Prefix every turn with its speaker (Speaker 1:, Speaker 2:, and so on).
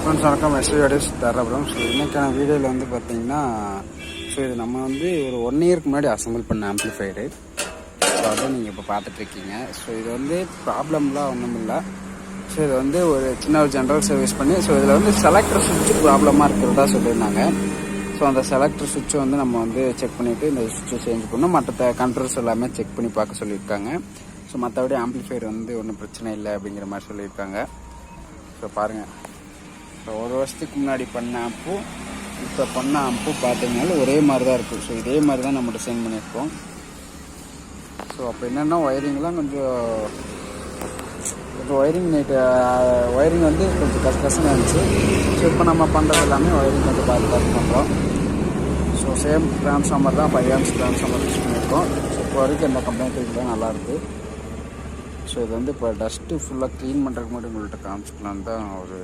Speaker 1: Friends வணக்கம், எஸ்விஆர்எஸ் தரப்புறம். So இன்றைக்கான வீடியோவில் வந்து பார்த்தீங்கன்னா, ஸோ இது நம்ம வந்து ஒரு 1 இயருக்கு முன்னாடி அசம்பிள் பண்ண ஆம்ப்ளிஃபையரு. ஸோ அதை நீங்கள் இப்போ பார்த்துட்ருக்கீங்க. ஸோ இது வந்து ப்ராப்ளம்லாம் ஒன்றும் இல்லை. ஸோ இது வந்து ஒரு சின்ன ஒரு ஜென்ரல் சர்வீஸ் பண்ணி, ஸோ இதில் வந்து செலக்டர் சுவிட்சு ப்ராப்ளமாக இருக்கிறதா சொல்லியிருந்தாங்க. ஸோ அந்த செலக்டர் சுவிட்சை வந்து நம்ம வந்து செக் பண்ணிவிட்டு இந்த சுவிட்சை சேஞ்ச் பண்ணணும். மற்ற கண்ட்ரோல்ஸ் எல்லாமே செக் பண்ணி பார்க்க சொல்லியிருக்காங்க. ஸோ மற்றபடி ஆம்ப்ளிஃபையர் வந்து ஒன்றும் பிரச்சனை இல்லை அப்படிங்கிற மாதிரி சொல்லியிருக்காங்க. ஸோ பாருங்கள், ஸோ 1 வருஷத்துக்கு முன்னாடி பண்ண ஆம்பும் இப்போ பண்ண ஆம்பும் பார்த்தீங்கன்னாலும் ஒரே மாதிரி தான் இருக்குது. ஸோ இதே மாதிரி தான் நம்ம டிசைன் பண்ணியிருக்கோம். ஸோ அப்போ என்னென்னா ஒயரிங்லாம் கொஞ்சம் ஒயரிங் வந்து கொஞ்சம் கஷ்டமாக இருந்துச்சு. ஸோ இப்போ நம்ம பண்ணுறது எல்லாமே ஒயரிங் கொஞ்சம் பார்த்து பண்ணுறோம். ஸோ சேம் ட்ரான்ஸ்ஃபார்மர் தான், 5 amps ட்ரான்ஸ்ஃபார்மர் யூஸ் பண்ணியிருக்கோம். ஸோ இப்போ வரைக்கும் எந்த கம்ப்ளைண்ட்டும் இல்லை, நல்லாயிருக்கு. ஸோ இது வந்து இப்போ டஸ்ட்டு ஃபுல்லாக க்ளீன் பண்ணுறதுக்கு மட்டும் உங்கள்கிட்ட காமிச்சிக்கலான்னு தான் ஒரு